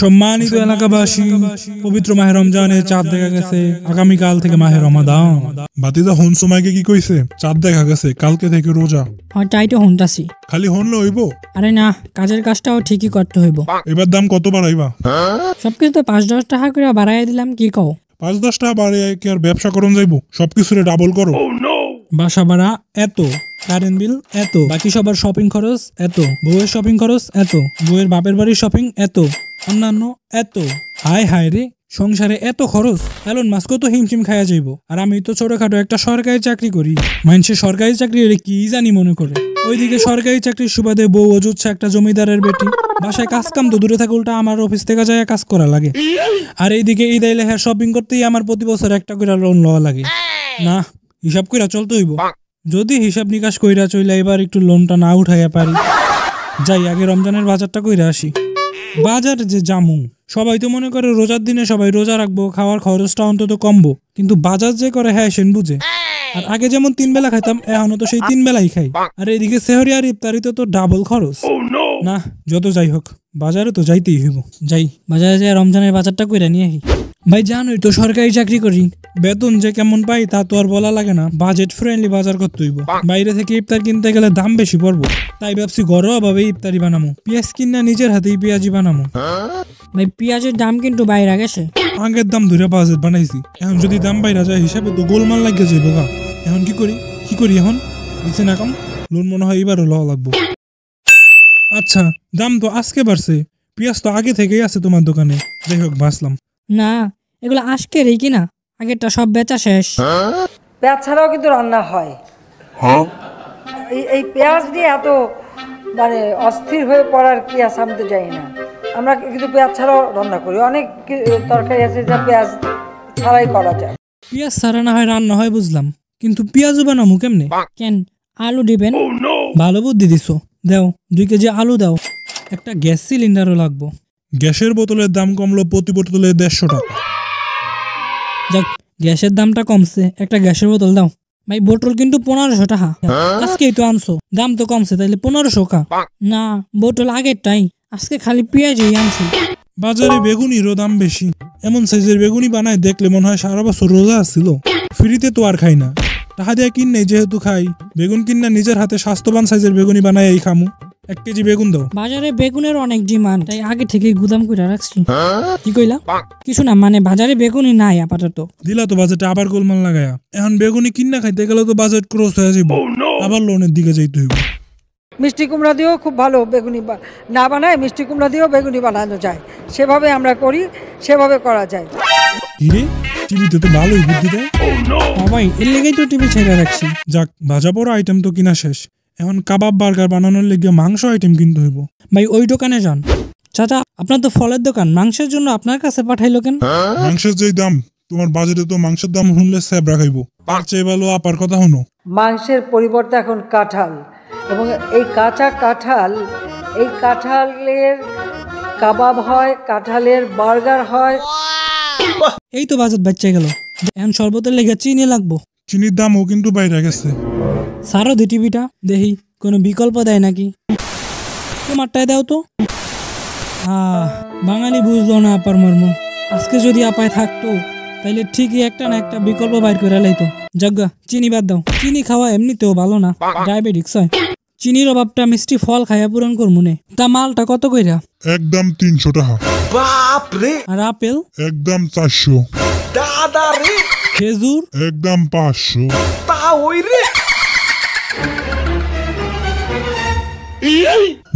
সম্মানিত এলাকাবাসী, পবিত্র মাহে রমজানের চাঁদ দেখা গেছে, আগামীকাল থেকে মাহে রমাদান। বাতিদা হন সময়কে কি কইছে? চাঁদ দেখা গেছে, কালকে থেকে রোজা। হয়টাই তো হনতাছি। খালি হনলে হইব? আরে না, কাজের কাজটাও ঠিকই করতে হইব। এবার দাম কত বাড়াইবা? সবকিছু তো ৫-১০ টাকা করে বাড়াই দিলাম, কি কও? ৫-১০ টাকা বাড়াই কি আর ব্যবসা করন যাইব? সবকিছুরে ডাবল করো। বাসা ভাড়া এত, কারেন্ট বিল এত, বাকি সবার শপিং খরচ এত, বউয়ের শপিং খরচ এত, বউয়ের বাপের বাড়ির শপিং এত, অন্যান্য এত। হায় হায় রে, সংসারে এত খরচ। এলন মাস্কও তো হিমশিম খাইয়া যাইব। আর আমি তো ছোটখাটো একটা সরকারি চাকরি করি। মানুষের সরকারি চাকরি এর কি জানি মনে করে। ওইদিকে সরকারি চাকরির সুবাদে বউ অজুচ্ছে একটা জমিদারের বেটি। বাসায় কাজ কাম তো দূরে থাকে, উল্টা আমার অফিস থেকে যায় কাজ করা লাগে। আর এইদিকে ঈদ আইলে হ্যাঁ শপিং করতেই আমার প্রতি বছর একটা করে লোন লওয়া লাগে। না, হিসাব কইরা চলতে হইব। যদি হিসাব নিকাশ কইরা চইলা এবার একটু লোনটা না উঠাইয়া পারি। যাই আগে রমজানের বাজারটা কইরা আসি। বাজার যে জামু, সবাই তো মনে করে রোজার দিনে সবাই রোজা রাখবো, খাওয়ার খরচটা অন্তত কমবো, কিন্তু বাজার যে করে হ্যাঁ সেন বুঝে। আর আগে যেমন ৩ বেলা খাইতাম, এখনো তো সেই ৩ বেলাই খাই। আর এদিকে সেহরি আর ইফতারিতে তো ডাবল খরচ। না, যত যাই হোক বাজারে তো যাইতেই হইব। যাই বাজারে যাই রমজানের বাজারটা কইরা নিয়ে আসি। ভাই জানোই তো সরকারি চাকরি করি, বেতন যে কেমন পাই তা তো আর বলা লাগে না। বাজেট ফ্রেন্ডলি বাজার করতে হইব। বাইরে থেকে ইফতার কিনতে গেলে দাম বেশি পড়বো, তাই ভাবছি ঘরোয়া ভাবে ইফতারি বানামো। পেঁয়াজ কিনা নিজের হাতেই পেঁয়াজি বানামো। ভাই পেঁয়াজের দাম কিন্তু বাইরে গেছে। আগের দাম ধরে বাজেট বানাইছি, এখন যদি দাম বাইরা যায় হিসাবে তো গোলমাল লাগিয়ে যাইব গা। এখন কি করি এখন? দিচ্ছে না কাম, লোন মনে হয় এবারও লওয়া লাগবো। আচ্ছা, দাম তো আজকে বাড়ছে, পেঁয়াজ তো আগে থেকেই আছে তোমার দোকানে। যাই হোক বাঁচলাম। না, এগুলো আজকের এই কিনা, আগেরটা সব বেচা শেষ। পেঁয়াজ ছাড়াও কিন্তু রান্না হয়। এই পেঁয়াজ দিয়ে এত মানে অস্থির হয়ে পড়ার কি আছে আমি তো জানি না। আমরা কিন্তু পেঁয়াজ ছাড়াও রান্না করি, অনেক তরকারি আছে যা পেঁয়াজ ছাড়াই করা যায়। পেঁয়াজ ছাড়া না হয় রান্না হয় বুঝলাম, কিন্তু পেঁয়াজও বানামু কেমনে? কেন, আলু দিবেন? ভালো বুদ্ধি দিছো, দাও 2 কেজি আলু দাও। একটা গ্যাস সিলিন্ডারও লাগবো। গ্যাসের বোতলের দাম কমলো প্রতি বোতলে 150 টাকা। যাক, গ্যাসের দামটা কমছে, একটা গ্যাসের বোতল দাও। ভাই বোতল কিন্তু 1500 টাকা। আজকেই তো আনছো, দাম তো কমছে, তাইলে 1500 টাকা। না, বোতল আগেরটাই, আজকে খালি পেঁয়াজই আনছি। বাজারে বেগুনিরও দাম বেশি। এমন সাইজের বেগুনি বানায় দেখলে মনে হয় সারা বছর রোজা আসছিল। ফ্রিতে তো আর খাই না, টাকা দিয়ে কিনে যেহেতু খাই, বেগুন কিনা নিজের হাতে স্বাস্থ্যবান সাইজের বেগুনি বানায় এই খামু। 1 কেজি বেগুন দাও। বাজারে বেগুনের অনেক ডিমান্ড, তাই আগে থেকে গুদাম করে রাখছি। কি কইলা? কিছু না, মানে বাজারে বেগুনি নাই আপাতত। দিলা তো বাজেটে আবার গোলমাল লাগায়া। এখন বেগুনি কিনা খাইতে গেলে তো বাজেট ক্রস হয়ে যাইব, আবার লোনের দিকে যাইতে হইব। মিষ্টি কুমড়া দিয়েও খুব ভালো বেগুনি না বানায়, মিষ্টি কুমড়া দিয়েও বেগুনি বানানো যায়। সেভাবে আমরা করি, সেভাবে করা যায়। কিরে, টিভিতে তো ভালোই বুদ্ধি দেয়। ভাই এর লেগেই তো টিভি ছেড়ে রাখছি। যাক, ভাজা পড়া আইটেম তো কিনা শেষ, এখন কাবাব বার্গার বানানোর লেগে মাংস আইটেম কিনতে হইব। ভাই ওই দোকানে যান। চাচা, আপনার তো ফলের দোকান, মাংসের জন্য আপনার কাছে পাঠাইলো কেন? মাংসের যেই দাম, তোমার বাজেটে তো মাংসের দাম শুনলে স্যাব রাখাইবো। তার চেয়ে ভালো আপার কথা শুনো। মাংসের পরিবর্তে এখন কাঁঠাল, এবং এই কাঁচা কাঁঠাল, এই কাঁঠালের কাবাব হয়, কাঁঠালের বার্গার হয়। এই তো বাজেট বাচ্চা গেল। এখন শরবতের লেগে চিনি লাগবো। চিনির দামও কিন্তু বাইরে গেছে। সারো দি টিভিটা, দেখি কোনো বিকল্প দেয় নাকি। তোমারটাই দাও তো। বাঙালি বুঝলো না আপার মর্ম। আজকে যদি আপায় থাকতো তাইলে ঠিকই একটা না একটা বিকল্প বাইর করে লাইতো। যজ্ঞা, চিনি বাদ দাও। চিনি খাওয়া এমনিতেও ভালো না, ডায়াবেটিক্স হয়। চিনির অভাবটা মিষ্টি ফল খাইয়া পূরণ করমুনে। তা মালটা কত কইরা? একদম 300 টাকা। আর আপেল? একদম 400। খেজুর? একদম 500।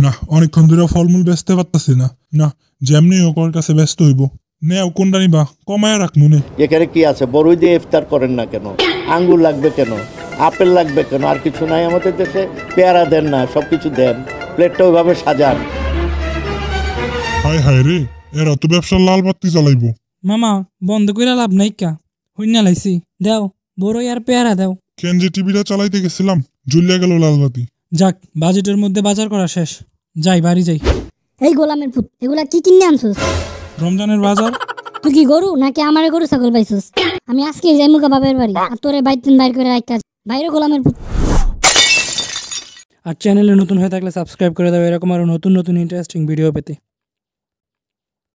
না, অনেকক্ষণ ধরে ফলমূল বেচতে পারতাছি না। না, যেমনি হোক ওর কাছে ব্যস্ত হইব। নেও, কোনটা নিবা? কমায় রাখ মনে। এখানে কি আছে? বড়ই দিয়ে ইফতার করেন না কেন? আঙ্গুর লাগবে কেন? আপেল লাগবে কেন? আর কিছু নাই আমাদের দেশে? পেয়ারা দেন না, সবকিছু দেন, প্লেটটা ওইভাবে সাজান। হায় হায় রে, এরা তো ব্যবসার লাল বাতি জ্বালাইবো। মামা, বন্ধ কইরা লাভ নাই কা, হইনা লাইছি। দাও বড়ই আর পেয়ারা দাও। কেন যে টিভিটা চালাইতে গেছিলাম, জ্বলিয়া গেল লাল বাতি। যাক, বাজেটের মধ্যে বাজার করা শেষ। যাই বাড়ি যাই। এই গোলামের পুত, এগুলা কি কিনে আনছস? রমজানের বাজার। তুই কি গরু নাকি আমারে গরু ছাগল পাইছস? আমি আজকে যাই মুকা বাপের বাড়ি, আর তোরে বাইর করে রাখ। বাইরে গোলামের পুত। আর চ্যানেলে নতুন হয়ে থাকলে সাবস্ক্রাইব করে দাও এরকম আরো নতুন নতুন ইন্টারেস্টিং ভিডিও পেতে।